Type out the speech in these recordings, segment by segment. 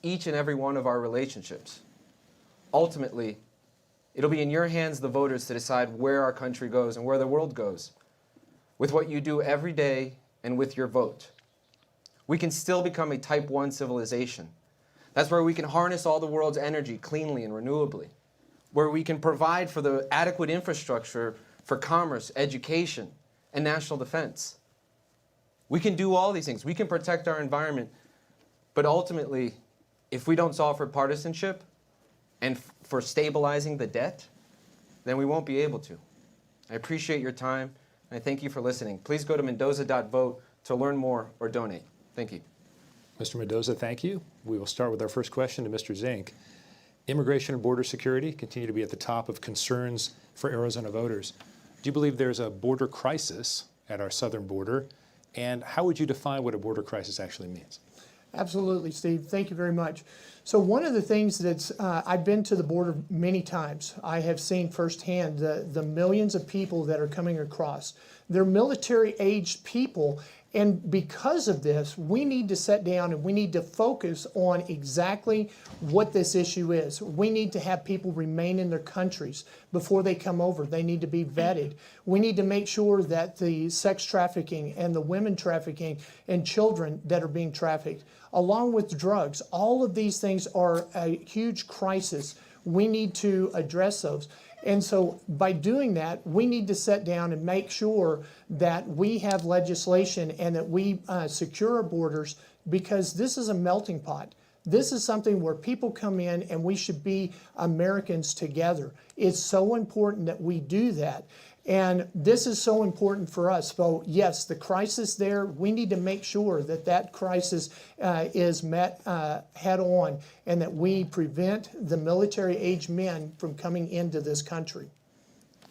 each and every one of our relationships. Ultimately, it'll be in your hands, the voters, to decide where our country goes and where the world goes with what you do every day and with your vote. We can still become a type 1 civilization. That's where we can harness all the world's energy cleanly and renewably, where we can provide for the adequate infrastructure for commerce, education, and national defense. We can do all these things. We can protect our environment. But ultimately, if we don't solve for partisanship and for stabilizing the debt, then we won't be able to. I appreciate your time, and I thank you for listening. Please go to mendoza.vote to learn more or donate. Thank you. Mr. Mendoza, thank you. We will start with our first question to Mr. Zink. Immigration and border security continue to be at the top of concerns for Arizona voters. Do you believe there's a border crisis at our southern border? And how would you define what a border crisis actually means? Absolutely, Steve. Thank you very much. So one of the things that's, I've been to the border many times. I have seen firsthand the millions of people that are coming across. They're military-aged people, and because of this, we need to sit down and we need to focus on exactly what this issue is. We need to have people remain in their countries before they come over. They need to be vetted. We need to make sure that the sex trafficking and the women trafficking and children that are being trafficked, along with drugs, all of these things are a huge crisis. We need to address those. And so by doing that, we need to sit down and make sure that we have legislation and that we secure our borders, because this is a melting pot. This is something where people come in and we should be Americans together. It's so important that we do that. And this is so important for us. So yes, the crisis there, we need to make sure that that crisis is met head on, and that we prevent the military-aged men from coming into this country.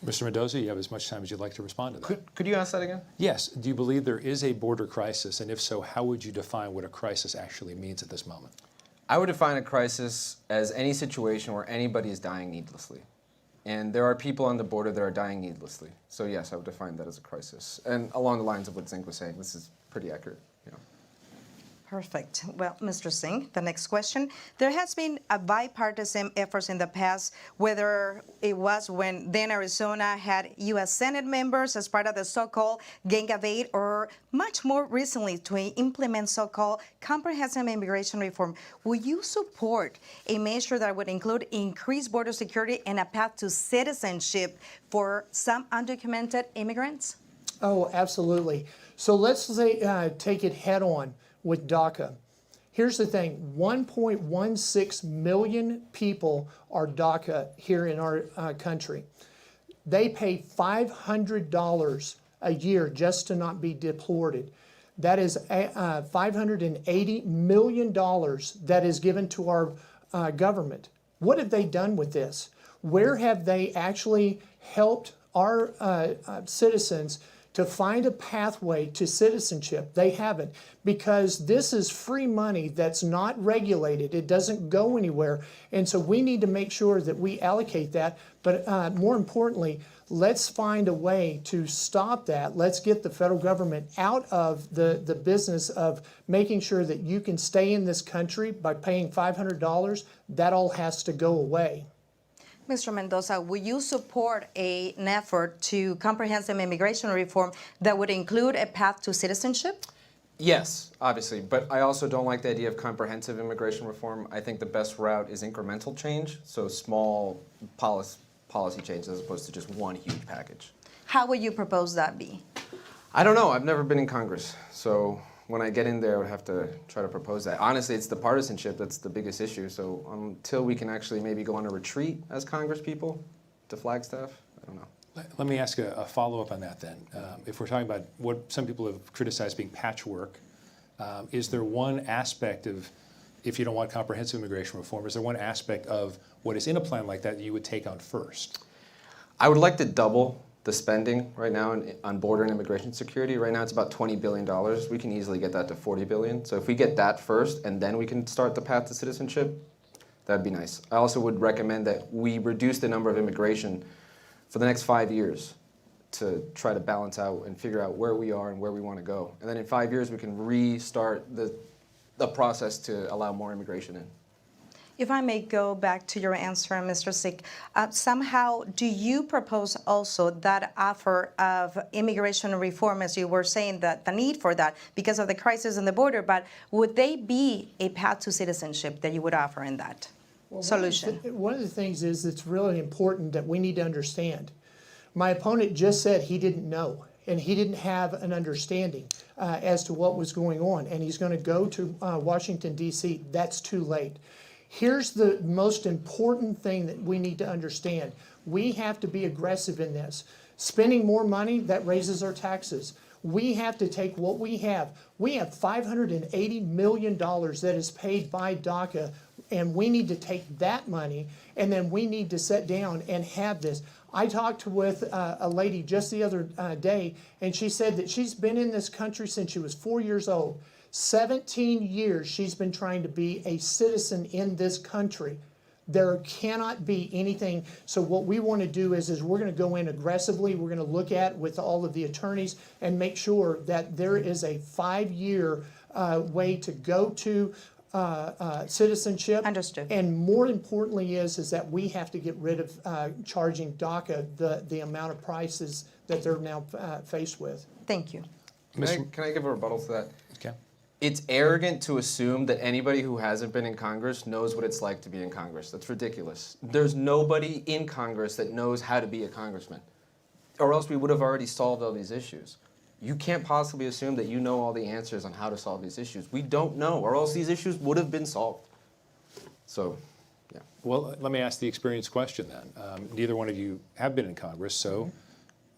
Mr. Mendoza, you have as much time as you'd like to respond to that. Could you ask that again? Yes. Do you believe there is a border crisis? And if so, how would you define what a crisis actually means at this moment? I would define a crisis as any situation where anybody is dying needlessly. And there are people on the border that are dying needlessly. So yes, I would define that as a crisis. And along the lines of what Zink was saying, this is pretty accurate. You know. Perfect. Well, Mr. Zink, the next question. There has been a bipartisan efforts in the past, whether it was when then Arizona had U.S. Senate members as part of the so-called gang of eight, or much more recently to implement so-called comprehensive immigration reform. Will you support a measure that would include increased border security and a path to citizenship for some undocumented immigrants? Oh, absolutely. So let's say, take it head on with DACA. Here's the thing, 1.16 million people are DACA here in our country. They pay $500 a year just to not be deported. That is $580 million that is given to our government. What have they done with this? Where have they actually helped our citizens to find a pathway to citizenship? They haven't, because this is free money that's not regulated. It doesn't go anywhere. And so we need to make sure that we allocate that. But more importantly, let's find a way to stop that. Let's get the federal government out of the business of making sure that you can stay in this country by paying $500. That all has to go away. Mr. Mendoza, will you support an effort to comprehensive immigration reform that would include a path to citizenship? Yes, obviously, but I also don't like the idea of comprehensive immigration reform. I think the best route is incremental change, so small policy change as opposed to just one huge package. How would you propose that be? I don't know. I've never been in Congress, so when I get in there, I would have to try to propose that. Honestly, it's the partisanship that's the biggest issue, so until we can actually maybe go on a retreat as Congress people to Flagstaff, I don't know. Let me ask a follow-up on that then. If we're talking about what some people have criticized being patchwork, is there one aspect of, if you don't want comprehensive immigration reform, is there one aspect of what is in a plan like that you would take on first? I would like to double the spending right now on border and immigration security. Right now it's about $20 billion. We can easily get that to $40 billion. So if we get that first and then we can start the path to citizenship, that'd be nice. I also would recommend that we reduce the number of immigration for the next 5 years to try to balance out and figure out where we are and where we want to go. And then in 5 years we can restart the a process to allow more immigration in. If I may go back to your answer, Mr. Zink, somehow do you propose also that offer of immigration reform, as you were saying, that the need for that because of the crisis on the border, but would they be a path to citizenship that you would offer in that solution? One of the things is it's really important that we need to understand. My opponent just said he didn't know, and he didn't have an understanding as to what was going on, and he's going to go to Washington, D.C. That's too late. Here's the most important thing that we need to understand. We have to be aggressive in this. Spending more money, that raises our taxes. We have to take what we have. We have $580 million that is paid by DACA, and we need to take that money, and then we need to sit down and have this. I talked with a lady just the other day, and she said that she's been in this country since she was 4 years old. 17 years she's been trying to be a citizen in this country. There cannot be anything. So what we want to do is we're going to go in aggressively. We're going to look at with all of the attorneys and make sure that there is a 5-year way to go to citizenship. Understood. And more importantly is that we have to get rid of charging DACA the amount of prices that they're now faced with. Thank you. Can I give a rebuttal to that? Okay. It's arrogant to assume that anybody who hasn't been in Congress knows what it's like to be in Congress. That's ridiculous. There's nobody in Congress that knows how to be a congressman, or else we would have already solved all these issues. You can't possibly assume that you know all the answers on how to solve these issues. We don't know, or else these issues would have been solved. So, yeah. Well, let me ask the experience question then. Neither one of you have been in Congress, so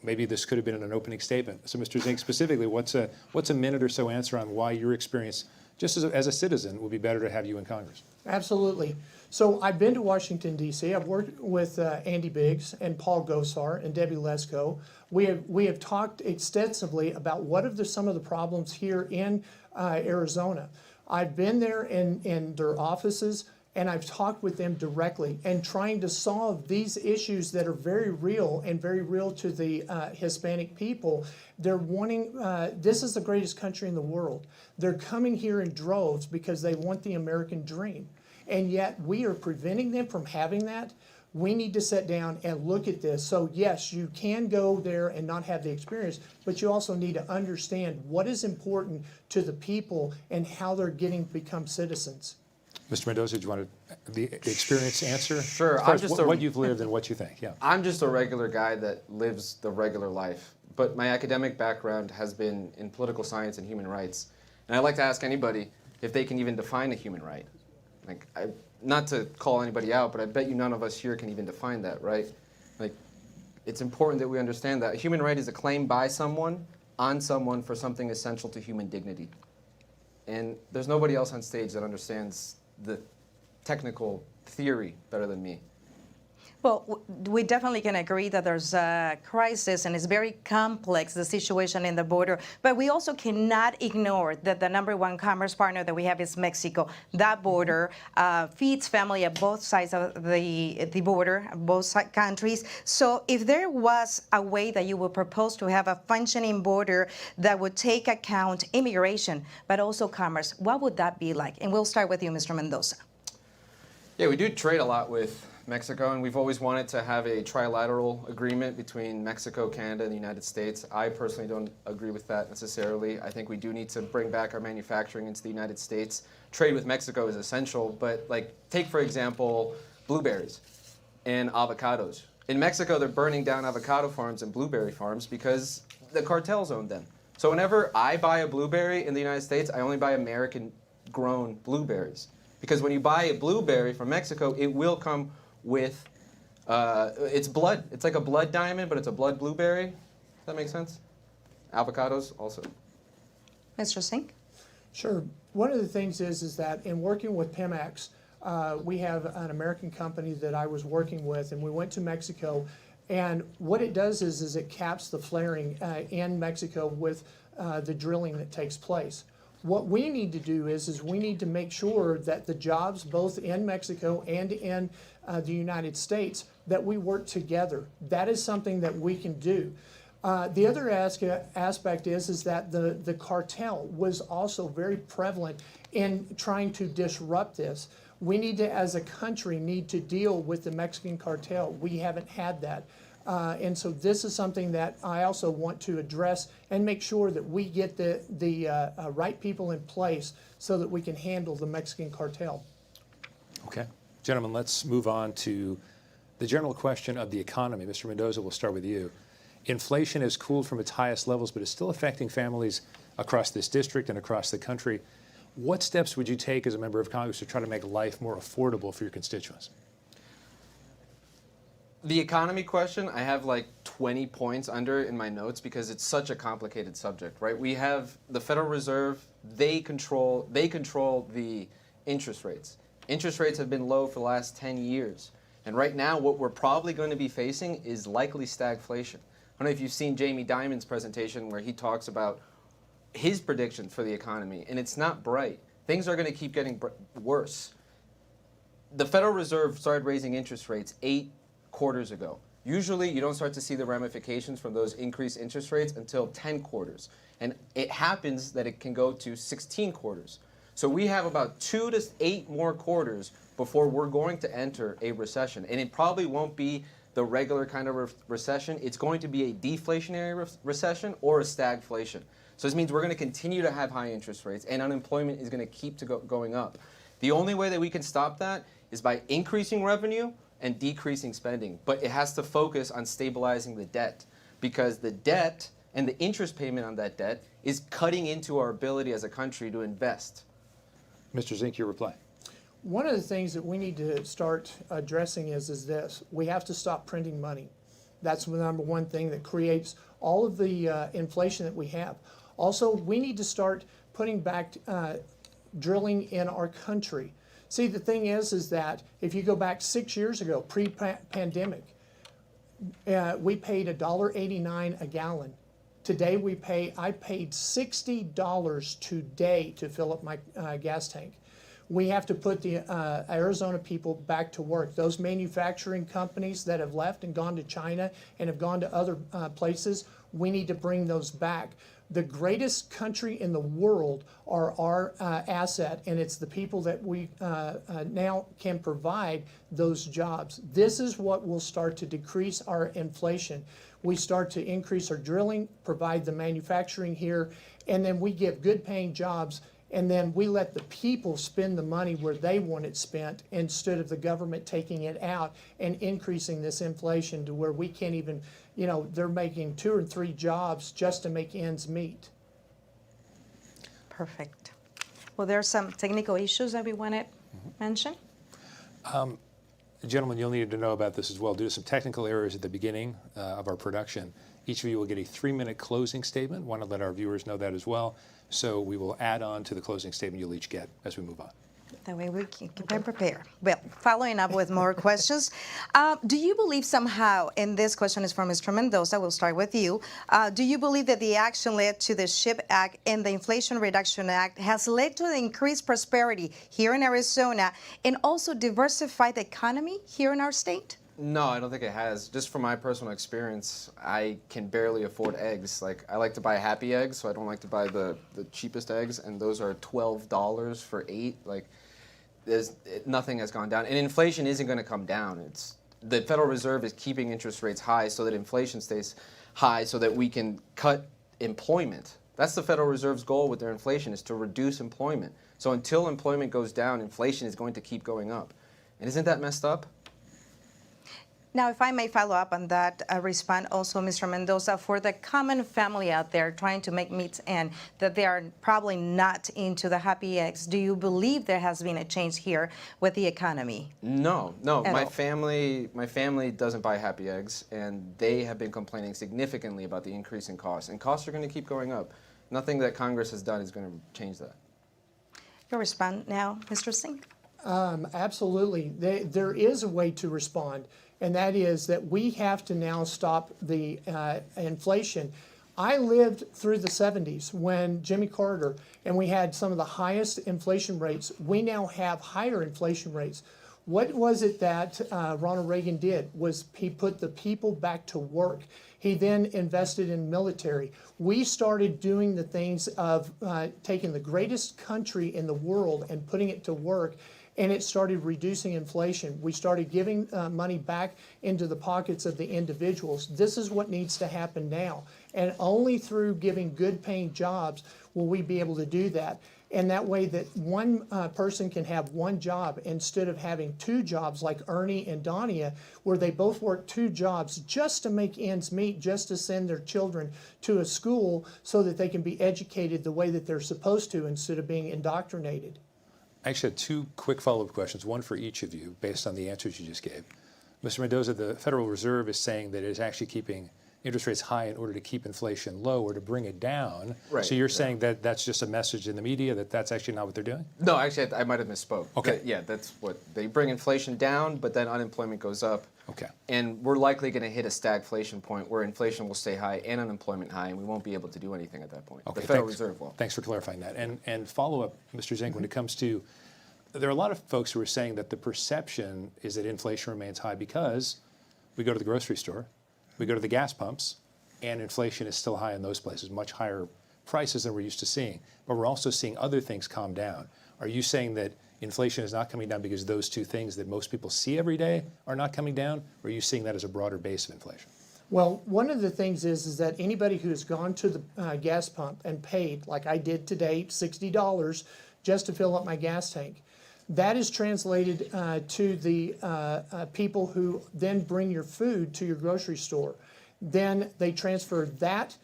maybe this could have been an opening statement. So, Mr. Zink, specifically, what's a minute or so answer on why your experience, just as a citizen, would be better to have you in Congress? Absolutely. So I've been to Washington, D.C. I've worked with Andy Biggs and Paul Gosar and Debbie Lesko. We have talked extensively about what are some of the problems here in Arizona. I've been there in their offices, and I've talked with them directly and trying to solve these issues that are very real and very real to the Hispanic people. They're wanting, this is the greatest country in the world. They're coming here in droves because they want the American dream. And yet we are preventing them from having that. We need to sit down and look at this. So yes, you can go there and not have the experience, but you also need to understand what is important to the people and how they're getting to become citizens. Mr. Mendoza, do you want the experience answer? Sure. As far as what you've lived and what you think, yeah. I'm just a regular guy that lives the regular life, but my academic background has been in political science and human rights. And I'd like to ask anybody if they can even define a human right. Like, not to call anybody out, but I bet you none of us here can even define that, right? Like, it's important that we understand that a human right is a claim by someone on someone for something essential to human dignity. And there's nobody else on stage that understands the technical theory better than me. Well, we definitely can agree that there's a crisis and it's very complex, the situation in the border. But we also cannot ignore that the #1 commerce partner that we have is Mexico. That border feeds family at both sides of the border, both countries. So if there was a way that you would propose to have a functioning border that would take account immigration, but also commerce, what would that be like? And we'll start with you, Mr. Mendoza. Yeah, we do trade a lot with Mexico, and we've always wanted to have a trilateral agreement between Mexico, Canada, and the United States. I personally don't agree with that necessarily. I think we do need to bring back our manufacturing into the United States. Trade with Mexico is essential, but like, take for example, blueberries and avocados. In Mexico, they're burning down avocado farms and blueberry farms because the cartels own them. So whenever I buy a blueberry in the United States, I only buy American-grown blueberries. Because when you buy a blueberry from Mexico, it will come with it's blood. It's like a blood diamond, but it's a blood blueberry. Does that make sense? Avocados also. Mr. Zink? Sure. One of the things is that in working with Pemex, we have an American company that I was working with, and we went to Mexico. And what it does is it caps the flaring in Mexico with the drilling that takes place. What we need to do is we need to make sure that the jobs both in Mexico and in the United States, that we work together. That is something that we can do. The other aspect is that the cartel was also very prevalent in trying to disrupt this. We need to, as a country, need to deal with the Mexican cartel. We haven't had that. And so this is something that I also want to address and make sure that we get the right people in place so that we can handle the Mexican cartel. Okay. Gentlemen, let's move on to the general question of the economy. Mr. Mendoza, we'll start with you. Inflation has cooled from its highest levels, but is still affecting families across this district and across the country. What steps would you take as a member of Congress to try to make life more affordable for your constituents? The economy question, I have like 20 points under it in my notes because it's such a complicated subject, right? We have the Federal Reserve, they control the interest rates. Interest rates have been low for the last 10 years. And right now, what we're probably going to be facing is likely stagflation. I don't know if you've seen Jamie Dimon's presentation where he talks about his predictions for the economy, and it's not bright. Things are going to keep getting worse. The Federal Reserve started raising interest rates 8 quarters ago. Usually, you don't start to see the ramifications from those increased interest rates until 10 quarters. And it happens that it can go to 16 quarters. So we have about 2 to 8 more quarters before we're going to enter a recession. And it probably won't be the regular kind of recession. It's going to be a deflationary recession or a stagflation. So this means we're going to continue to have high interest rates and unemployment is going to keep going up. The only way that we can stop that is by increasing revenue and decreasing spending. But it has to focus on stabilizing the debt because the debt and the interest payment on that debt is cutting into our ability as a country to invest. Mr. Zink, your reply. One of the things that we need to start addressing is this. We have to stop printing money. That's the number one thing that creates all of the inflation that we have. Also, we need to start putting back drilling in our country. See, the thing is that if you go back 6 years ago, pre-pandemic, we paid $1.89 a gallon. Today I paid $60 today to fill up my gas tank. We have to put the Arizona people back to work. Those manufacturing companies that have left and gone to China and have gone to other places, we need to bring those back. The greatest country in the world are our asset, and it's the people that we now can provide those jobs. This is what will start to decrease our inflation. We start to increase our drilling, provide the manufacturing here, and then we give good paying jobs, and then we let the people spend the money where they want it spent instead of the government taking it out and increasing this inflation to where we can't even, they're making 2 or 3 jobs just to make ends meet. Perfect. Well, there are some technical issues that we want to mention. Gentlemen, you'll need to know about this as well. Due to some technical errors at the beginning of our production, each of you will get a 3-minute closing statement. Want to let our viewers know that as well. So we will add on to the closing statement you'll each get as we move on. That way we can prepare. Well, following up with more questions, do you believe somehow, and this question is from Mr. Mendoza, we'll start with you, do you believe that the action led to the SHIP Act and the Inflation Reduction Act has led to the increased prosperity here in Arizona and also diversified the economy here in our state? No, I don't think it has. Just from my personal experience, I can barely afford eggs. Like, I like to buy Happy Eggs, so I don't like to buy the cheapest eggs, and those are $12 for 8. Like, nothing has gone down. And inflation isn't going to come down. The Federal Reserve is keeping interest rates high so that inflation stays high so that we can cut employment. That's the Federal Reserve's goal with their inflation, is to reduce employment. So until employment goes down, inflation is going to keep going up. And isn't that messed up? Now, if I may follow up on that, respond also, Mr. Mendoza, for the common family out there trying to make meets end, that they are probably not into the Happy Eggs. Do you believe there has been a change here with the economy? No. My family doesn't buy Happy Eggs, and they have been complaining significantly about the increase in costs. And costs are going to keep going up. Nothing that Congress has done is going to change that. Your response now, Mr. Zink. Absolutely. There is a way to respond, and that is that we have to now stop the inflation. I lived through the 70s when Jimmy Carter, and we had some of the highest inflation rates. We now have higher inflation rates. What was it that Ronald Reagan did? Was he put the people back to work. He then invested in military. We started doing the things of taking the greatest country in the world and putting it to work, and it started reducing inflation. We started giving money back into the pockets of the individuals. This is what needs to happen now. And only through giving good paying jobs will we be able to do that. And that way that one person can have one job instead of having two jobs like Ernie and Donia, where they both work two jobs just to make ends meet, just to send their children to a school so that they can be educated the way that they're supposed to instead of being indoctrinated. I actually have two quick follow-up questions, one for each of you based on the answers you just gave. Mr. Mendoza, the Federal Reserve is saying that it is actually keeping interest rates high in order to keep inflation low or to bring it down. Right, so you're saying that that's just a message in the media, that that's actually not what they're doing? No, actually, I might have misspoke. Okay. Yeah, that's what they bring inflation down, but then unemployment goes up. Okay. And we're likely going to hit a stagflation point where inflation will stay high and unemployment high, and we won't be able to do anything at that point. Okay, The Federal thanks. Reserve will. Thanks for clarifying that. And follow-up, Mr. Zink, when it comes to, there are a lot of folks who are saying that the perception is that inflation remains high because we go to the grocery store, we go to the gas pumps, and inflation is still high in those places, much higher prices than we're used to seeing. But we're also seeing other things calm down. Are you saying that inflation is not coming down because those two things that most people see every day are not coming down, or are you seeing that as a broader base of inflation? Well, one of the things is that anybody who has gone to the gas pump and paid, like I did today, $60 just to fill up my gas tank, that is translated to the people who then bring your food to your grocery store. Then they transfer that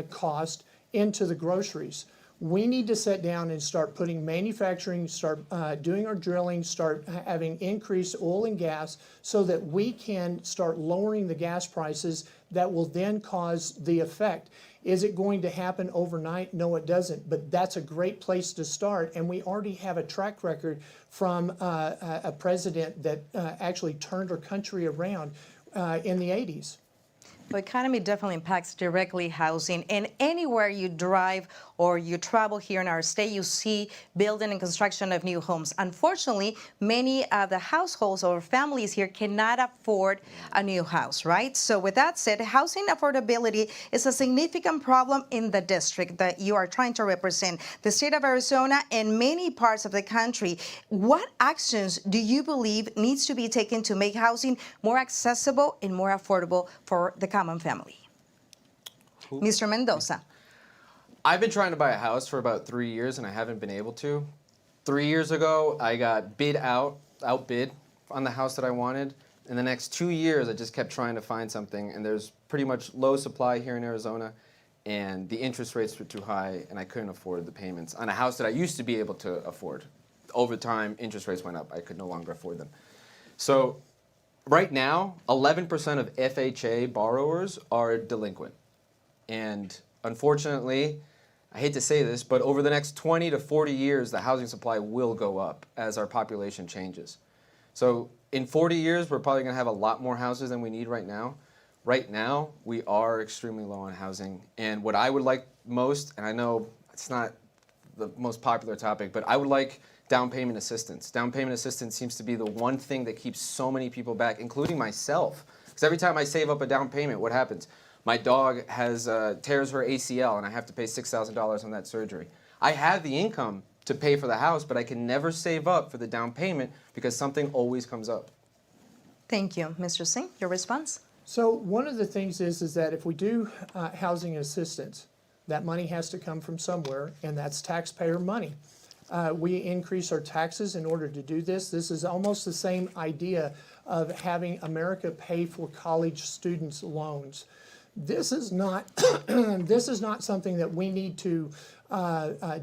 cost into the groceries. We need to sit down and start putting manufacturing, start doing our drilling, start having increased oil and gas so that we can start lowering the gas prices that will then cause the effect. Is it going to happen overnight? No, it doesn't, but that's a great place to start, and we already have a track record from a president that actually turned our country around in the 80s. The economy definitely impacts directly housing, and anywhere you drive or you travel here in our state, you see building and construction of new homes. Unfortunately, many of the households or families here cannot afford a new house, right? So with that said, housing affordability is a significant problem in the district that you are trying to represent, the state of Arizona and many parts of the country. What actions do you believe needs to be taken to make housing more accessible and more affordable for the common family? Mr. Mendoza. I've been trying to buy a house for about 3 years, and I haven't been able to. 3 years ago, I got outbid on the house that I wanted. In the next 2 years, I just kept trying to find something, and there's pretty much low supply here in Arizona, and the interest rates were too high, and I couldn't afford the payments on a house that I used to be able to afford. Over time, interest rates went up. I could no longer afford them. So right now, 11% of FHA borrowers are delinquent. And unfortunately, I hate to say this, but over the next 20 to 40 years, the housing supply will go up as our population changes. So in 40 years, we're probably going to have a lot more houses than we need right now. Right now, we are extremely low on housing. And what I would like most, and I know it's not the most popular topic, but I would like down payment assistance. Down payment assistance seems to be the one thing that keeps so many people back, including myself. Because every time I save up a down payment, what happens? My dog has tears her ACL, and I have to pay $6,000 on that surgery. I have the income to pay for the house, but I can never save up for the down payment because something always comes up. Thank you. Mr. Singh, your response? So one of the things is that if we do housing assistance, that money has to come from somewhere, and that's taxpayer money. We increase our taxes in order to do this. This is almost the same idea of having America pay for college students' loans. This is not this is not something that we need to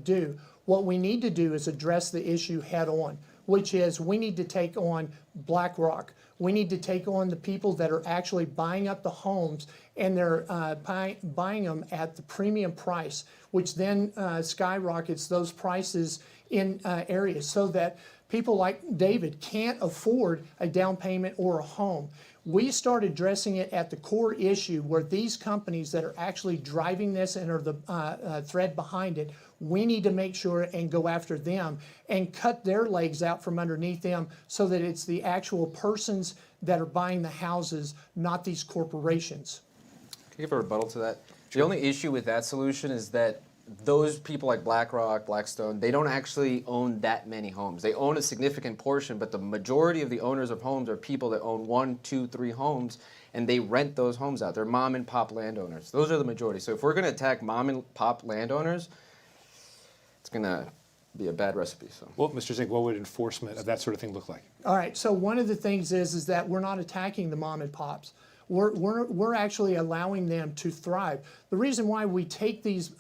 do. What we need to do is address the issue head on, which is we need to take on BlackRock. We need to take on the people that are actually buying up the homes, and they're buying them at the premium price, which then skyrockets those prices in areas so that people like David can't afford a down payment or a home. We start addressing it at the core issue where these companies that are actually driving this and are the thread behind it, We need to make sure and go after them and cut their legs out from underneath them so that it's the actual persons that are buying the houses, not these corporations. Can I give a rebuttal to that? The only issue with that solution is that those people like BlackRock, Blackstone, they don't actually own that many homes. They own a significant portion, but the majority of the owners of homes are people that own 1, 2, 3 homes, and they rent those homes out. They're mom and pop landowners. Those are the majority. So if we're going to attack mom and pop landowners, it's going to be a bad recipe. So. Well, Mr. Zink, what would enforcement of that sort of thing look like? All right, so one of the things is that we're not attacking the mom and pops. We're actually allowing them to thrive. The reason why we take these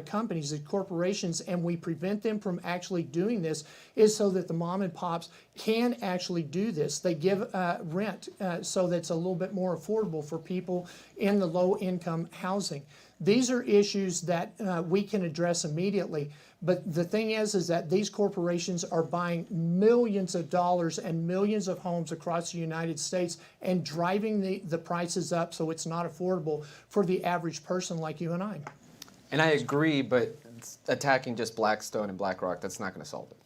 companies, these corporations, and we prevent them from actually doing this is so that the mom and pops can actually do this. They give rent so that's a little bit more affordable for people in the low income housing. These are issues that we can address immediately. But the thing is that these corporations are buying millions of dollars and millions of homes across the United States and driving the prices up so it's not affordable for the average person like you and I. And I agree, but attacking just Blackstone and BlackRock, that's not going to solve it.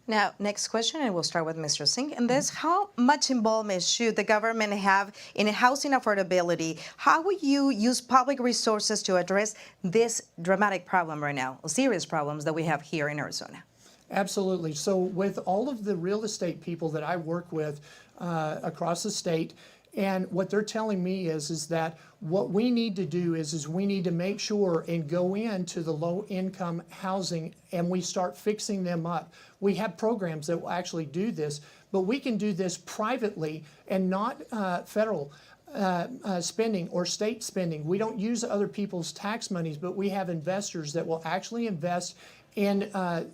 Now, next question, and we'll start with Mr. Zink. And this, how much involvement should the government have in housing affordability? How will you use public resources to address this dramatic problem right now, serious problems that we have here in Arizona? Absolutely. So with all of the real estate people that I work with across the state, and what they're telling me is that what we need to do is we need to make sure and go into the low income housing and we start fixing them up. We have programs that will actually do this, but we can do this privately and not federal spending or state spending. We don't use other people's tax monies, but we have investors that will actually invest in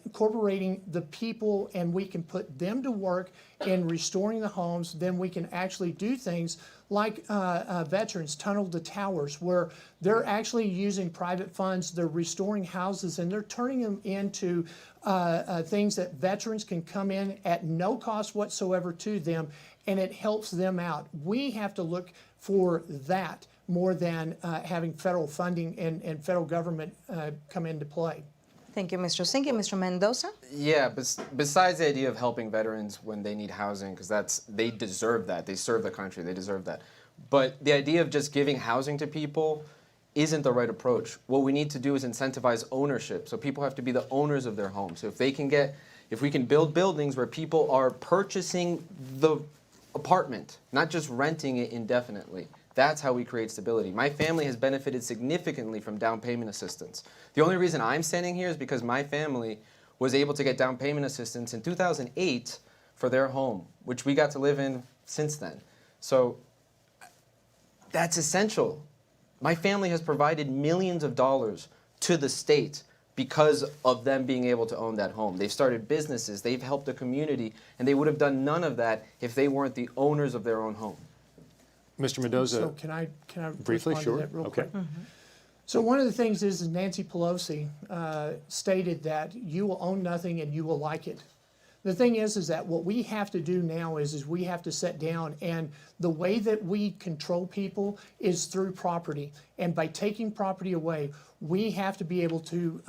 incorporating the people, and we can put them to work in restoring the homes. Then we can actually do things like veterans tunnel the towers, where they're actually using private funds, they're restoring houses, and they're turning them into things that veterans can come in at no cost whatsoever to them, and it helps them out. We have to look for that more than having federal funding and federal government come into play. Thank you, Mr. Zink. And Mr. Mendoza? Yeah, besides the idea of helping veterans when they need housing, because they deserve that. They serve the country. They deserve that. But the idea of just giving housing to people isn't the right approach. What we need to do is incentivize ownership. So people have to be the owners of their homes. So if we can build buildings where people are purchasing the apartment, not just renting it indefinitely, that's how we create stability. My family has benefited significantly from down payment assistance. The only reason I'm standing here is because my family was able to get down payment assistance in 2008 for their home, which we got to live in since then. So that's essential. My family has provided millions of dollars to the state because of them being able to own that home. They've started businesses, they've helped the community, and they would have done none of that if they weren't the owners of their own home. Mr. Mendoza, So can I briefly, respond sure. to that real Okay. quick? So one of the things is Nancy Pelosi stated that you will own nothing and you will like it. The thing is that what we have to do now is we have to sit down, and the way that we control people is through property. And by taking property away, we have to be able to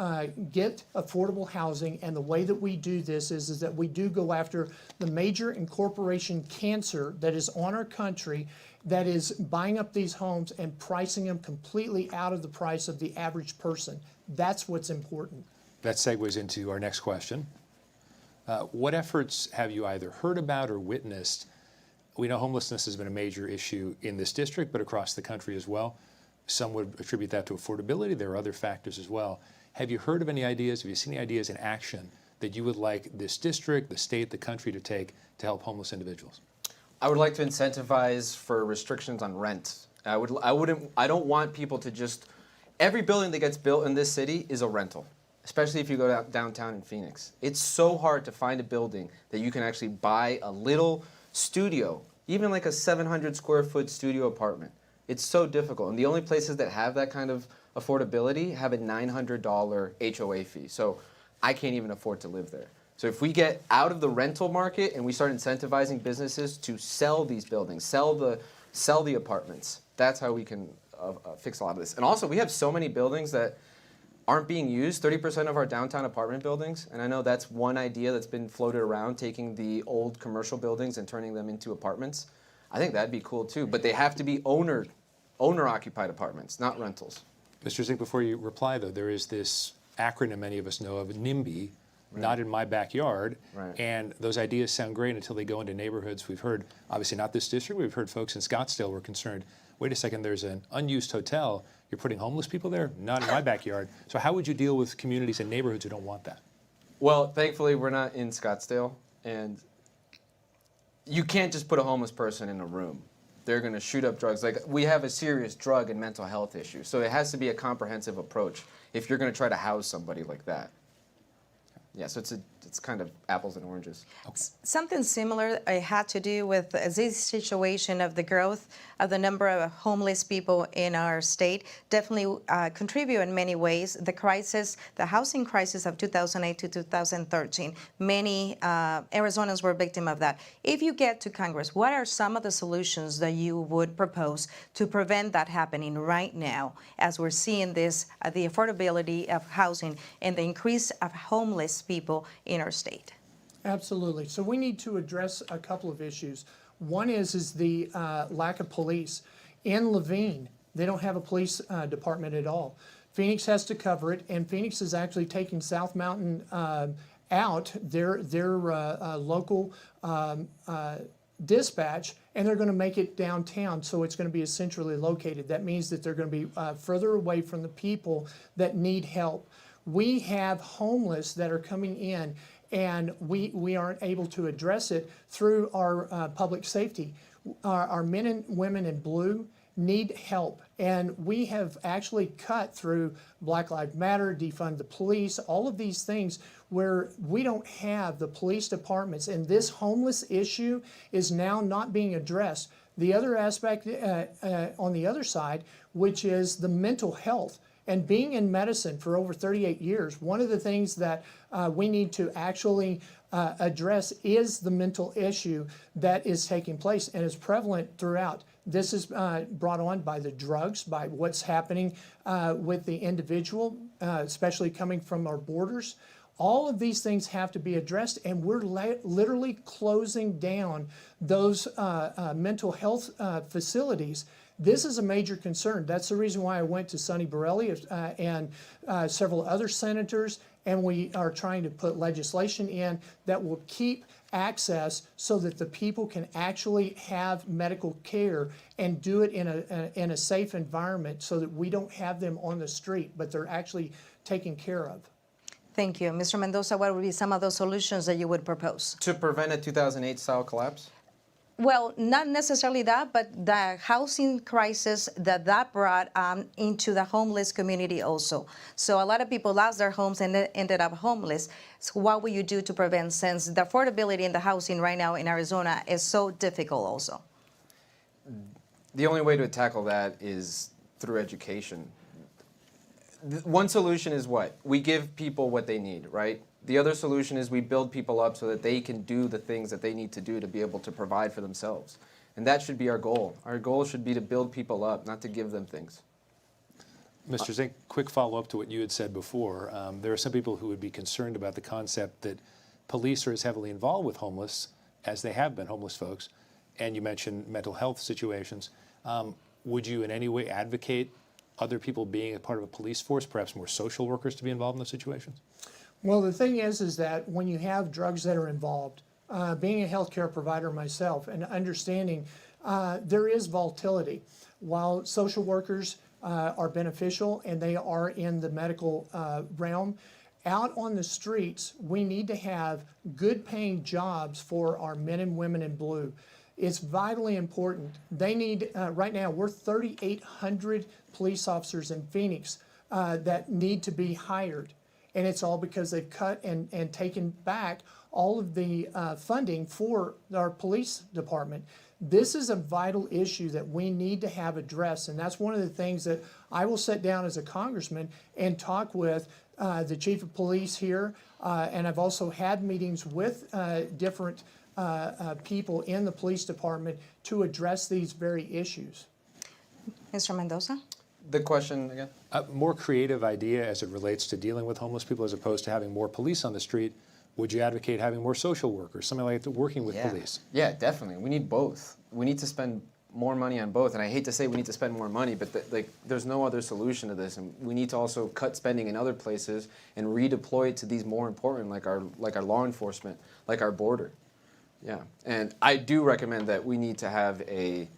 get affordable housing. And the way that we do this is that we do go after the major incorporation cancer that is on our country, that is buying up these homes and pricing them completely out of the price of the average person. That's what's important. That segues into our next question. What efforts have you either heard about or witnessed? We know homelessness has been a major issue in this district, but across the country as well. Some would attribute that to affordability. There are other factors as well. Have you heard of any ideas? Have you seen any ideas in action that you would like this district, the state, the country to take to help homeless individuals? I would like to incentivize for restrictions on rent. I don't want people to just, every building that gets built in this city is a rental, especially if you go downtown in Phoenix. It's so hard to find a building that you can actually buy a little studio, even like a 700 square foot studio apartment. It's so difficult. And the only places that have that kind of affordability have a $900 HOA fee. So I can't even afford to live there. So if we get out of the rental market and we start incentivizing businesses to sell these buildings, sell the apartments, that's how we can fix a lot of this. And also, we have so many buildings that aren't being used. 30% of our downtown apartment buildings, and I know that's one idea that's been floated around, taking the old commercial buildings and turning them into apartments. I think that'd be cool too, but they have to be owner-occupied apartments, not rentals. Mr. Zink, before you reply, though, there is this acronym many of us know of, NIMBY, not in my backyard. Right. And those ideas sound great until they go into neighborhoods. We've heard, obviously not this district, we've heard folks in Scottsdale were concerned, wait a second, there's an unused hotel, you're putting homeless people there? Not in my backyard. So how would you deal with communities and neighborhoods who don't want that? Well, thankfully, we're not in Scottsdale, and you can't just put a homeless person in a room. They're going to shoot up drugs. Like, we have a serious drug and mental health issue, so it has to be a comprehensive approach if you're going to try to house somebody like that. Yeah, so it's kind of apples and oranges. Something similar had to do with this situation of the growth of the number of homeless people in our state. Definitely contribute in many ways. The crisis, the housing crisis of 2008 to 2013, many Arizonans were victim of that. If you get to Congress, what are some of the solutions that you would propose to prevent that happening right now, as we're seeing this, the affordability of housing and the increase of homeless people in our state? Absolutely. So we need to address a couple of issues. One is the lack of police. In Laveen, they don't have a police department at all. Phoenix has to cover it, and Phoenix is actually taking South Mountain out, their local dispatch, and they're going to make it downtown, so it's going to be centrally located. That means that they're going to be further away from the people that need help. We have homeless that are coming in, and we aren't able to address it through our public safety. Our men and women in blue need help, and we have actually cut through Black Lives Matter, defund the police, all of these things where we don't have the police departments, and this homeless issue is now not being addressed. The other aspect on the other side, which is the mental health. And being in medicine for over 38 years, one of the things that we need to actually address is the mental issue that is taking place and is prevalent throughout. This is brought on by the drugs, by what's happening with the individual, especially coming from our borders. All of these things have to be addressed, and we're literally closing down those mental health facilities. This is a major concern. That's the reason why I went to Sonny Borelli and several other senators, and we are trying to put legislation in that will keep access so that the people can actually have medical care and do it in a safe environment so that we don't have them on the street, but they're actually taken care of. Thank you. Mr. Mendoza, what would be some of those solutions that you would propose? To prevent a 2008 style collapse? Well, not necessarily that, but the housing crisis that brought into the homeless community also. So a lot of people lost their homes and ended up homeless. So what will you do to prevent, since the affordability in the housing right now in Arizona is so difficult also? The only way to tackle that is through education. One solution is what? We give people what they need, right? The other solution is we build people up so that they can do the things that they need to do to be able to provide for themselves. And that should be our goal. Our goal should be to build people up, not to give them things. Mr. Zink, quick follow-up to what you had said before. There are some people who would be concerned about the concept that police are as heavily involved with homeless as they have been, homeless folks, and you mentioned mental health situations. Would you in any way advocate other people being a part of a police force, perhaps more social workers to be involved in those situations? Well, the thing is that when you have drugs that are involved, being a healthcare provider myself and understanding there is volatility. While social workers are beneficial and they are in the medical realm, out on the streets, we need to have good paying jobs for our men and women in blue. It's vitally important. They need, right now, we're 3,800 police officers in Phoenix that need to be hired. And it's all because they've cut and taken back all of the funding for our police department. This is a vital issue that we need to have addressed, and that's one of the things that I will sit down as a congressman and talk with the chief of police here, and I've also had meetings with different people in the police department to address these very issues. Mr. Mendoza? the question again? A more creative idea as it relates to dealing with homeless people as opposed to having more police on the street. Would you advocate having more social workers, something like that, working with police? Yeah, definitely. We need both. We need to spend more money on both. And I hate to say we need to spend more money, but there's no other solution to this. And we need to also cut spending in other places and redeploy it to these more important, like our law enforcement, like our border. Yeah. And I do recommend that we need to have a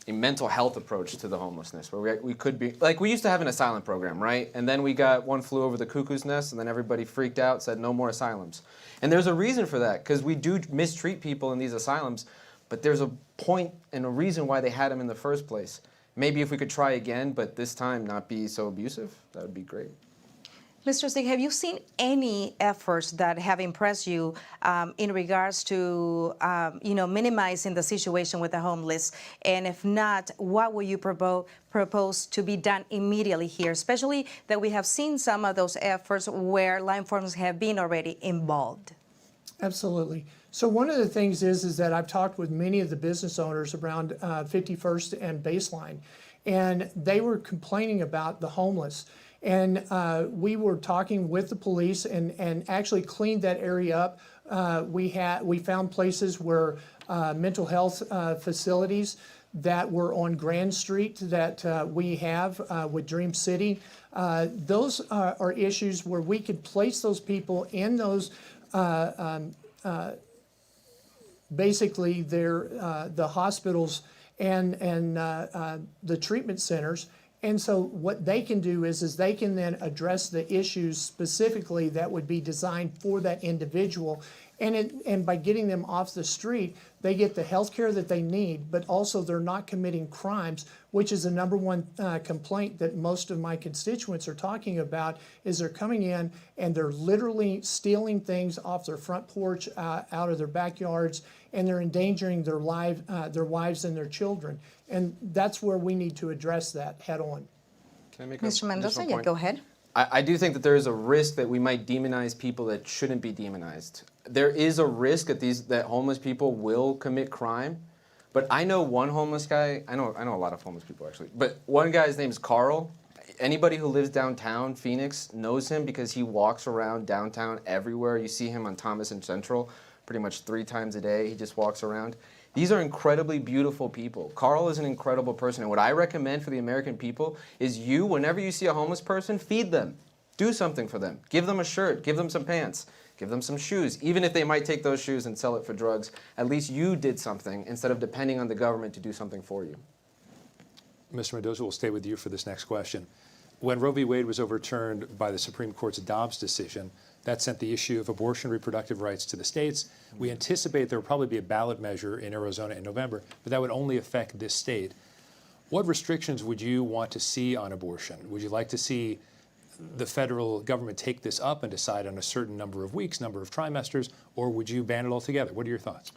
mental health approach to the homelessness, where we could be, like we used to have an asylum program, right? And then we got one flew over the cuckoo's nest, and then everybody freaked out, said no more asylums. And there's a reason for that, because we do mistreat people in these asylums, but there's a point and a reason why they had them in the first place. Maybe if we could try again, but this time not be so abusive, that would be great. Mr. Zink, have you seen any efforts that have impressed you in regards to, minimizing the situation with the homeless? And if not, what will you propose to be done immediately here, especially that we have seen some of those efforts where law enforcement have been already involved? Absolutely. So one of the things is that I've talked with many of the business owners around 51st and Baseline, and they were complaining about the homeless. And we were talking with the police and actually cleaned that area up. We found places where mental health facilities that were on Grand Street that we have with Dream City. Those are issues where we could place those people in those basically the hospitals and the treatment centers. And so what they can do is they can then address the issues specifically that would be designed for that individual. And by getting them off the street, they get the health care that they need, but also they're not committing crimes, which is the number one complaint that most of my constituents are talking about, is they're coming in and they're literally stealing things off their front porch, out of their backyards, and they're endangering their wives and their children. And that's where we need to address that head on. Can I make Mr. Mendoza, yeah, go ahead. I do think that there is a risk that we might demonize people that shouldn't be demonized. There is a risk that homeless people will commit crime, but I know one homeless guy. I know a lot of homeless people actually, but one guy's name is Carl. Anybody who lives downtown Phoenix knows him because he walks around downtown everywhere. You see him on Thomas and Central pretty much 3 times a day. He just walks around. These are incredibly beautiful people. Carl is an incredible person, and what I recommend for the American people is whenever you see a homeless person, feed them. Do something for them. Give them a shirt. Give them some pants. Give them some shoes. Even if they might take those shoes and sell it for drugs, at least you did something instead of depending on the government to do something for you. Mr. Mendoza, we'll stay with you for this next question. When Roe v. Wade was overturned by the Supreme Court's Dobbs decision, that sent the issue of abortion reproductive rights to the states. We anticipate there will probably be a ballot measure in Arizona in November, but that would only affect this state. What restrictions would you want to see on abortion? Would you like to see the federal government take this up and decide on a certain number of weeks, number of trimesters, or would you ban it altogether? What are your thoughts?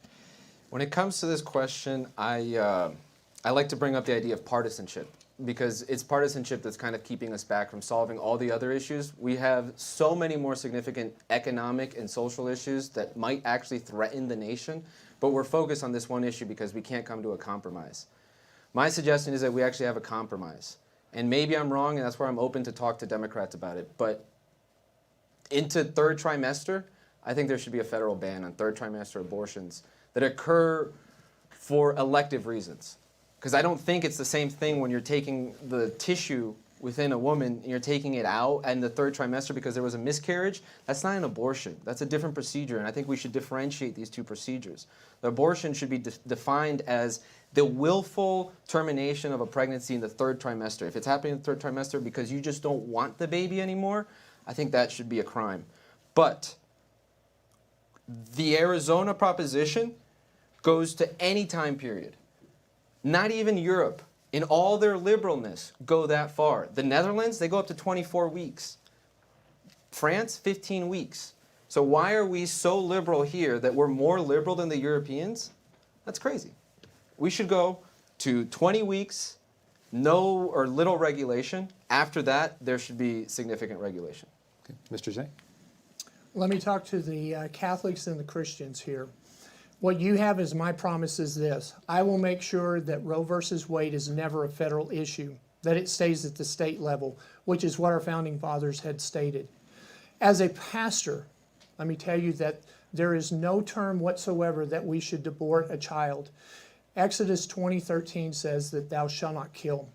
When it comes to this question, I like to bring up the idea of partisanship, because it's partisanship that's kind of keeping us back from solving all the other issues. We have so many more significant economic and social issues that might actually threaten the nation, but we're focused on this one issue because we can't come to a compromise. My suggestion is that we actually have a compromise. And maybe I'm wrong, and that's where I'm open to talk to Democrats about it, but into 3rd trimester, I think there should be a federal ban on 3rd trimester abortions that occur for elective reasons. Because I don't think it's the same thing when you're taking the tissue within a woman and you're taking it out in the 3rd trimester because there was a miscarriage. That's not an abortion. That's a different procedure, and I think we should differentiate these 2 procedures. The abortion should be defined as the willful termination of a pregnancy in the 3rd trimester. If it's happening in the 3rd trimester because you just don't want the baby anymore, I think that should be a crime. But the Arizona proposition goes to any time period. Not even Europe, in all their liberalness, go that far. The Netherlands, they go up to 24 weeks. France, 15 weeks. So why are we so liberal here that we're more liberal than the Europeans? That's crazy. We should go to 20 weeks, no or little regulation. After that, there should be significant regulation. Okay. Mr. Zink? Let me talk to the Catholics and the Christians here. What you have as my promise is this: I will make sure that Roe versus Wade is never a federal issue, that it stays at the state level, which is what our founding fathers had stated. As a pastor, let me tell you that there is no term whatsoever that we should abort a child. Exodus 20:13 says that thou shalt not kill.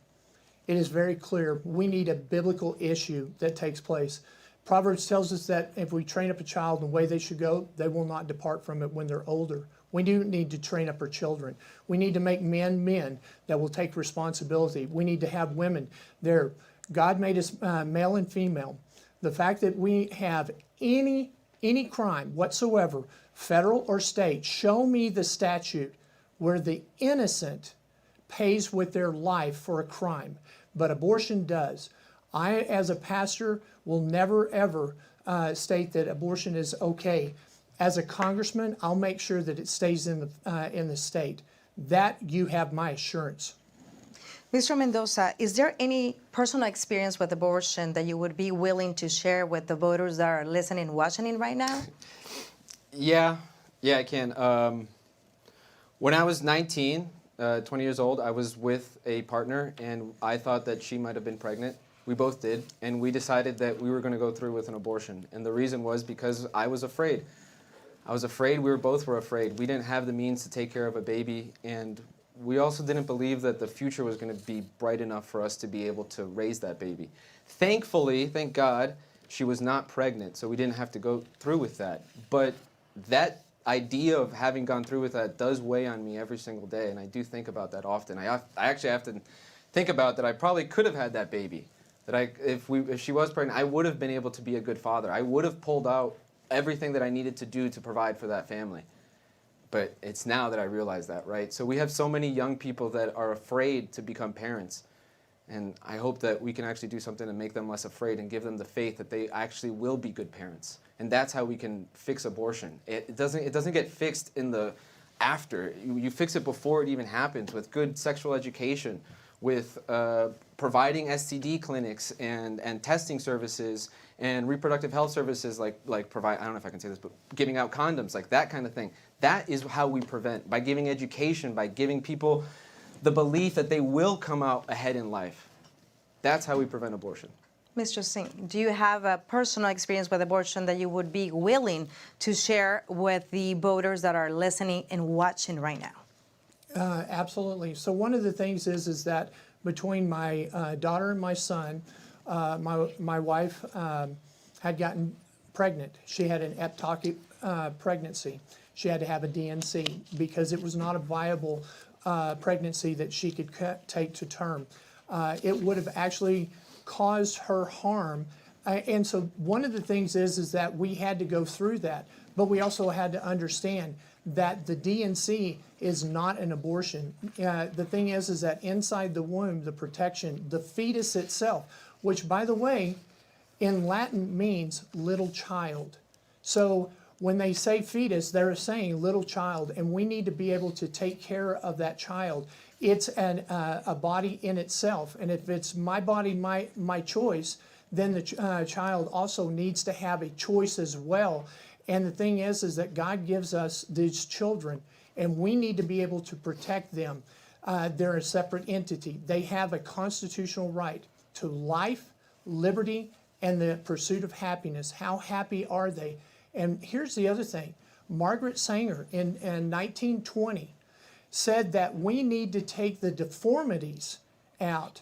It is very clear. We need a biblical issue that takes place. Proverbs tells us that if we train up a child in the way they should go, they will not depart from it when they're older. We do need to train up our children. We need to make men that will take responsibility. We need to have women there. God made us male and female. The fact that we have any crime whatsoever, federal or state, show me the statute where the innocent pays with their life for a crime, but abortion does. I, as a pastor, will never ever state that abortion is okay. As a congressman, I'll make sure that it stays in the state. That you have my assurance. Mr. Mendoza, is there any personal experience with abortion that you would be willing to share with the voters that are listening and watching right now? Yeah, I can. When I was 19, 20 years old, I was with a partner, and I thought that she might have been pregnant. We both did, and we decided that we were going to go through with an abortion. And the reason was because I was afraid. We both were afraid. We didn't have the means to take care of a baby, and we also didn't believe that the future was going to be bright enough for us to be able to raise that baby. Thankfully, thank God, she was not pregnant, so we didn't have to go through with that. But that idea of having gone through with that does weigh on me every single day, and I do think about that often. I actually have to think about that I probably could have had that baby. That if she was pregnant, I would have been able to be a good father. I would have pulled out everything that I needed to do to provide for that family. But it's now that I realize that, right? So we have so many young people that are afraid to become parents. And I hope that we can actually do something to make them less afraid and give them the faith that they actually will be good parents. And that's how we can fix abortion. It doesn't get fixed in the after. You fix it before it even happens with good sexual education, with providing STD clinics and testing services and reproductive health services like provide, I don't know if I can say this, but giving out condoms, like that kind of thing. That is how we prevent, by giving education, by giving people the belief that they will come out ahead in life. That's how we prevent abortion. Mr. Zink, do you have a personal experience with abortion that you would be willing to share with the voters that are listening and watching right now? Absolutely. So one of the things is that between my daughter and my son, my wife had gotten pregnant. She had an ectopic pregnancy. She had to have a DNC because it was not a viable pregnancy that she could take to term. It would have actually caused her harm. And so one of the things is that we had to go through that, but we also had to understand that the DNC is not an abortion. The thing is that inside the womb, the protection, the fetus itself, which, by the way, in Latin means little child. So when they say fetus, they're saying little child, and we need to be able to take care of that child. It's a body in itself, and if it's my body, my choice, then the child also needs to have a choice as well. And the thing is that God gives us these children, and we need to be able to protect them. They're a separate entity. They have a constitutional right to life, liberty, and the pursuit of happiness. How happy are they? And here's the other thing. Margaret Sanger in 1920 said that we need to take the deformities out.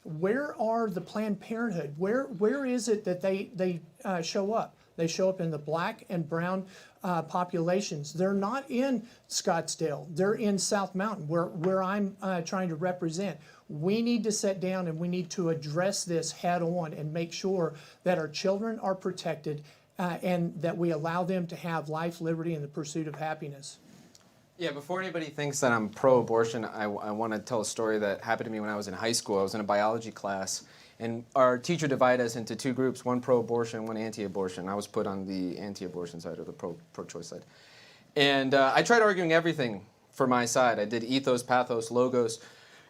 Where are the Planned Parenthood? Where is it that they show up? They show up in the black and brown populations. They're not in Scottsdale. They're in South Mountain, where I'm trying to represent. We need to sit down and we need to address this head on and make sure that our children are protected and that we allow them to have life, liberty, and the pursuit of happiness. Yeah, before anybody thinks that I'm pro-abortion, I want to tell a story that happened to me when I was in high school. I was in a biology class, and our teacher divided us into two groups, one pro-abortion, one anti-abortion. I was put on the anti-abortion side or the pro-choice side. And I tried arguing everything for my side. I did ethos, pathos, logos,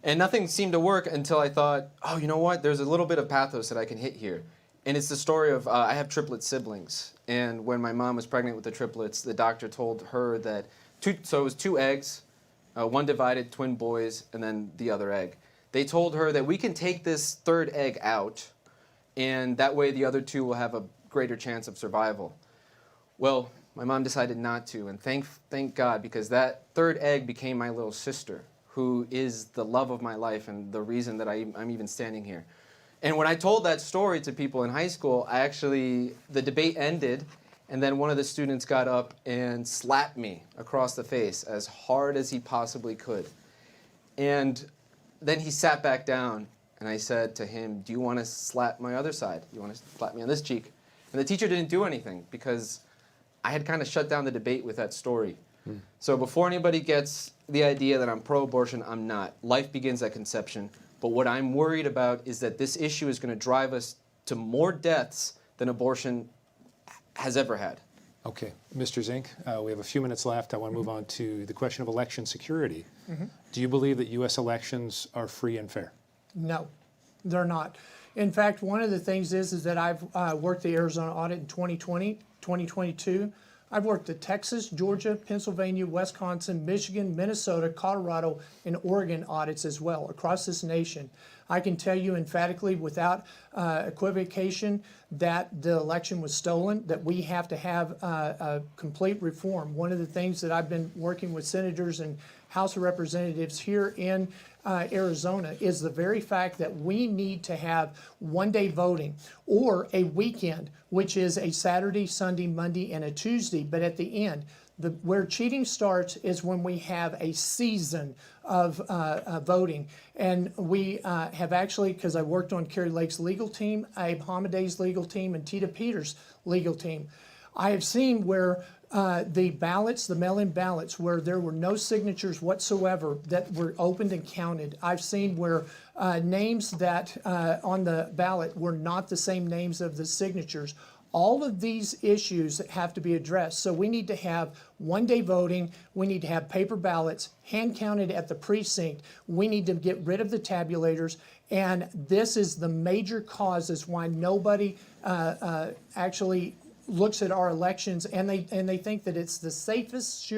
and nothing seemed to work until I thought, oh, you know what? There's a little bit of pathos that I can hit here. And it's the story of, I have triplet siblings. And when my mom was pregnant with the triplets, the doctor told her that So it was 2 eggs, one divided, twin boys, and then the other egg. They told her that we can take this 3rd egg out, and that way the other 2 will have a greater chance of survival. Well, my mom decided not to, and thank God, because that 3rd egg became my little sister, who is the love of my life and the reason that I'm even standing here. And when I told that story to people in high school, the debate ended, and then one of the students got up and slapped me across the face as hard as he possibly could. And then he sat back down, and I said to him, do you want to slap my other side? You want to slap me on this cheek? And the teacher didn't do anything because I had kind of shut down the debate with that story. So before anybody gets the idea that I'm pro-abortion, I'm not. Life begins at conception. But what I'm worried about is that this issue is going to drive us to more deaths than abortion has ever had. Okay, Mr. Zink, we have a few minutes left. I want to move on to the question of election security. Do you believe that U.S. elections are free and fair? No, they're not. In fact, one of the things is that I've worked the Arizona audit in 2020, 2022. I've worked the Texas, Georgia, Pennsylvania, Wisconsin, Michigan, Minnesota, Colorado, and Oregon audits as well across this nation. I can tell you emphatically without equivocation that the election was stolen, that we have to have a complete reform. One of the things that I've been working with senators and House of Representatives here in Arizona is the very fact that we need to have one-day voting or a weekend, which is a Saturday, Sunday, Monday, and a Tuesday. But at the end, where cheating starts is when we have a season of voting. And we have actually, because I worked on Kerry Lake's legal team, Abe Hamadeh's legal team, and Tita Peters' legal team, I have seen where the ballots, the mail-in ballots, where there were no signatures whatsoever that were opened and counted. I've seen where names that on the ballot were not the same names of the signatures. All of these issues have to be addressed. So we need to have one-day voting. We need to have paper ballots, hand-counted at the precinct. We need to get rid of the tabulators. And this is the major cause is why nobody actually looks at our elections, and they think that it's the safest,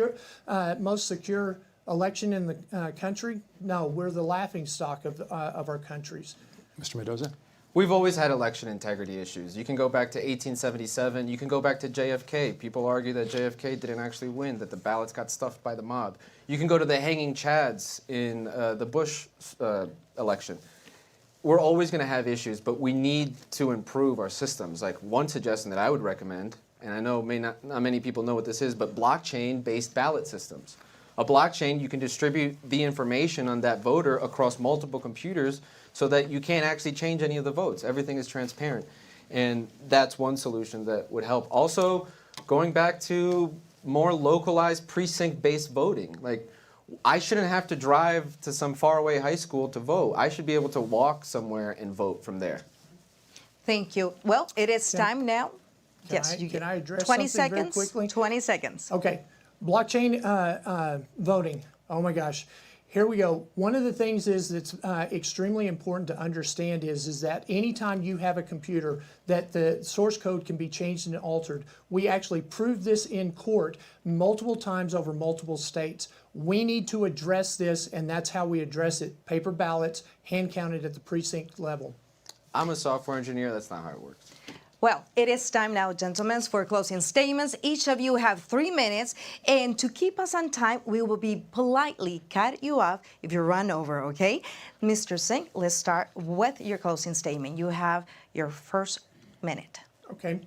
most secure election in the country. No, we're the laughingstock of our countries. Mr. Mendoza? We've always had election integrity issues. You can go back to 1877. You can go back to JFK. People argue that JFK didn't actually win, that the ballots got stuffed by the mob. You can go to the hanging chads in the Bush election. We're always going to have issues, but we need to improve our systems. Like one suggestion that I would recommend, and I know not many people know what this is, but blockchain-based ballot systems. A blockchain, you can distribute the information on that voter across multiple computers so that you can't actually change any of the votes. Everything is transparent. And that's one solution that would help. Also, going back to more localized precinct-based voting. Like, I shouldn't have to drive to some faraway high school to vote. I should be able to walk somewhere and vote from there. Thank you. Well, it is time now. Can I address 20 something very seconds? quickly? 20 seconds. Okay, blockchain voting. Oh my gosh. Here we go. One of the things is that's extremely important to understand is that anytime you have a computer that the source code can be changed and altered. We actually proved this in court multiple times over multiple states. We need to address this, and that's how we address it. Paper ballots, hand counted at the precinct level. I'm a software engineer. That's not how it works. Well, it is time now, gentlemen, for closing statements. Each of you have 3 minutes, and to keep us on time, we will be politely cut you off if you run over, okay? Mr. Zink, let's start with your closing statement. You have your first minute. Okay,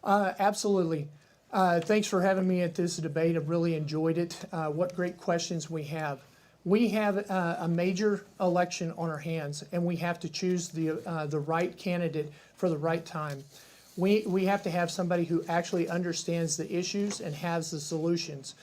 absolutely. Thanks for having me at this debate. I've really enjoyed it. What great questions we have. We have a major election on our hands, and we have to choose the right candidate for the right time. We have to have somebody who actually understands the issues and has the solutions.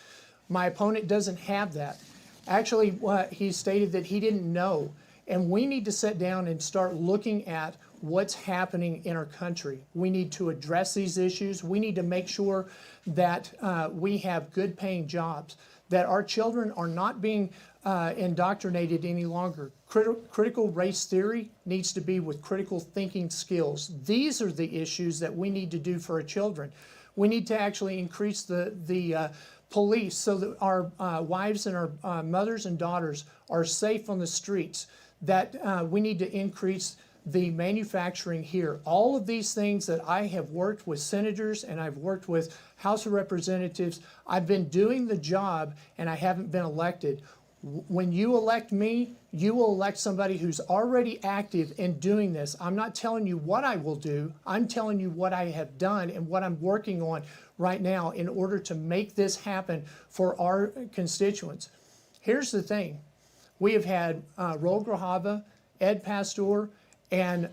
My opponent doesn't have that. Actually, he stated that he didn't know, and we need to sit down and start looking at what's happening in our country. We need to address these issues. We need to make sure that we have good paying jobs, that our children are not being indoctrinated any longer. Critical race theory needs to be with critical thinking skills. These are the issues that we need to do for our children. We need to actually increase the police so that our wives and our mothers and daughters are safe on the streets, that we need to increase the manufacturing here. All of these things that I have worked with senators and I've worked with House of Representatives, I've been doing the job and I haven't been elected. When you elect me, you will elect somebody who's already active in doing this. I'm not telling you what I will do. I'm telling you what I have done and what I'm working on right now in order to make this happen for our constituents. Here's the thing. We have had Raul Grijalva, Ed Pastor, and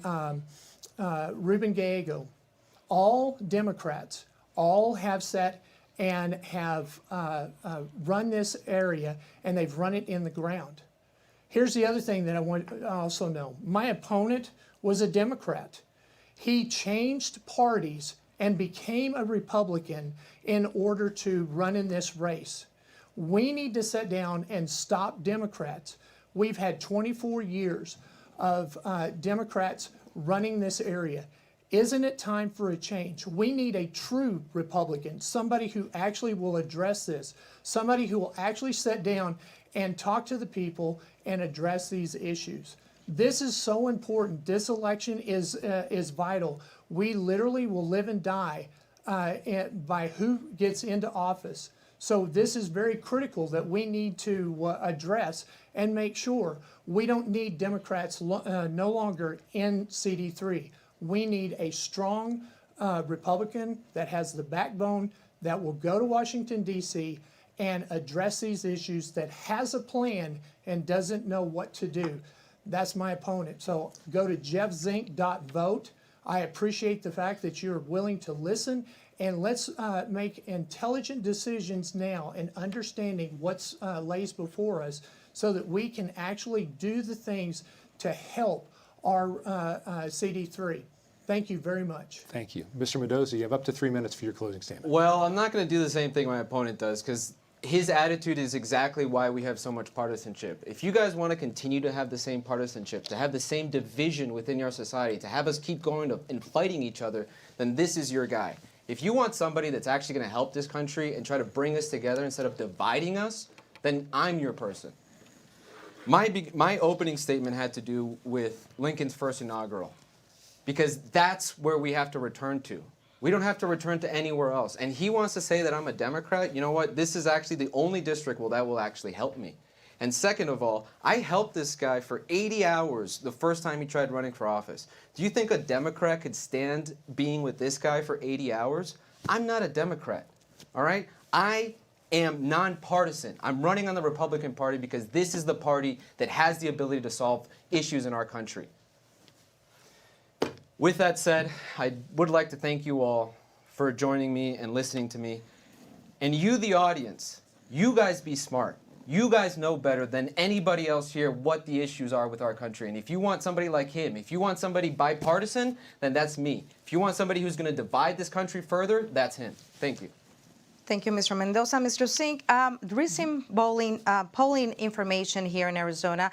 Ruben Gallego, all Democrats, all have sat and have run this area, and they've run it in the ground. Here's the other thing that I want to also know. My opponent was a Democrat. He changed parties and became a Republican in order to run in this race. We need to sit down and stop Democrats. We've had 24 years of Democrats running this area. Isn't it time for a change? We need a true Republican, somebody who actually will address this, somebody who will actually sit down and talk to the people and address these issues. This is so important. This election is vital. We literally will live and die by who gets into office. So this is very critical that we need to address and make sure we don't need Democrats no longer in CD3. We need a strong Republican that has the backbone, that will go to Washington, D.C. and address these issues, that has a plan and doesn't know what to do. That's my opponent. So go to jeffzink.vote. I appreciate the fact that you're willing to listen, and let's make intelligent decisions now and understanding what's lays before us so that we can actually do the things to help our CD3. Thank you very much. Thank you. Mr. Mendoza, you have up to 3 minutes for your closing statement. Well, I'm not going to do the same thing my opponent does, because his attitude is exactly why we have so much partisanship. If you guys want to continue to have the same partisanship, to have the same division within your society, to have us keep going and fighting each other, then this is your guy. If you want somebody that's actually going to help this country and try to bring us together instead of dividing us, then I'm your person. My opening statement had to do with Lincoln's first inaugural, because that's where we have to return to. We don't have to return to anywhere else. And he wants to say that I'm a Democrat. You know what? This is actually the only district that will actually help me. And second of all, I helped this guy for 80 hours the first time he tried running for office. Do you think a Democrat could stand being with this guy for 80 hours? I'm not a Democrat, all right? I am nonpartisan. I'm running on the Republican Party because this is the party that has the ability to solve issues in our country. With that said, I would like to thank you all for joining me and listening to me. And you, the audience, you guys be smart. You guys know better than anybody else here what the issues are with our country. And if you want somebody like him, if you want somebody bipartisan, then that's me. If you want somebody who's going to divide this country further, that's him. Thank you. Thank you, Mr. Mendoza. Mr. Zink, recent polling information here in Arizona,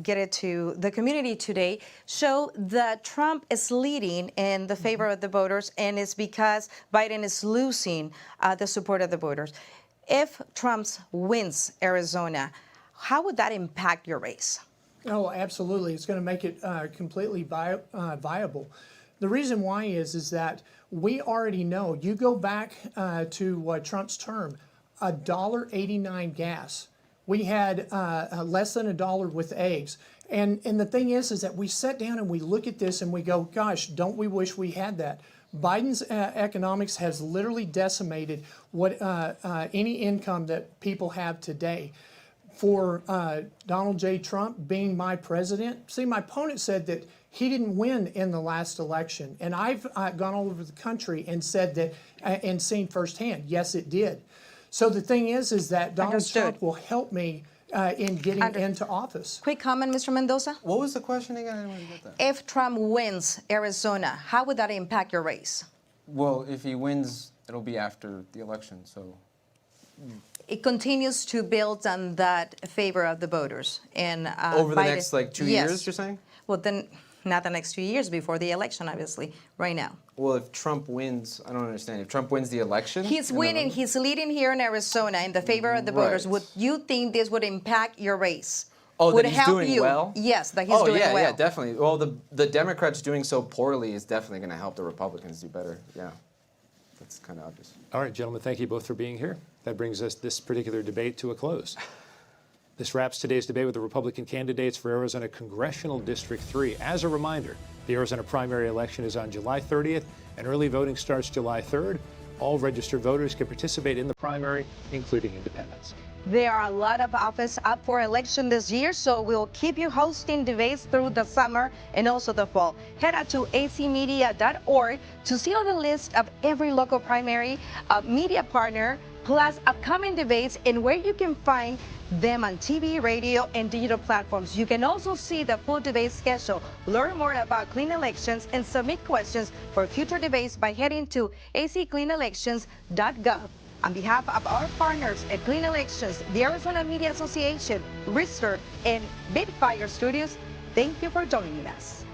get it to the community today, show that Trump is leading in the favor of the voters, and it's because Biden is losing the support of the voters. If Trump wins Arizona, how would that impact your race? Oh, absolutely. It's going to make it completely viable. The reason why is that we already know. You go back to Trump's term, $1.89 gas. We had less than $1 with eggs. And the thing is that we sit down and we look at this and we go, gosh, don't we wish we had that? Biden's economics has literally decimated what any income that people have today. For Donald J. Trump being my president, see, my opponent said that he didn't win in the last election. And I've gone all over the country and said that, and seen firsthand, yes, it did. So the thing is that Donald Trump will help me in getting into office. Quick comment, Mr. Mendoza. What was the question again? I didn't really get that. If Trump wins Arizona, how would that impact your race? Well, if he wins, it'll be after the election, so. It continues to build on that favor of the voters. And over the next, like, 2 years, you're saying? Well, then, not the next 2 years before the election, obviously, right now. Well, if Trump wins, I don't understand. If Trump wins the election? He's in winning, November? he's leading here in Arizona in the favor of the voters. Right. Would you think this would impact your race? Oh, would that he's help doing you? well? Yes, that he's Oh, doing yeah, well. yeah, definitely. Well, the Democrats doing so poorly is definitely going to help the Republicans do better. Yeah, that's kind of obvious. All right, gentlemen, thank you both for being here. That brings us this particular debate to a close. This wraps today's debate with the Republican candidates for Arizona Congressional District 3. As a reminder, the Arizona primary election is on July 30th, and early voting starts July 3rd. All registered voters can participate in the primary, including independents. There are a lot of offices up for election this year, so we'll keep you hosting debates through the summer and also the fall. Head out to acmedia.org to see on the list of every local primary media partner, plus upcoming debates and where you can find them on TV, radio, and digital platforms. You can also see the full debate schedule, learn more about clean elections, and submit questions for future debates by heading to accleanelections.gov. On behalf of our partners at Clean Elections, the Arizona Media Association, Rister, and Big Fire Studios, thank you for joining us.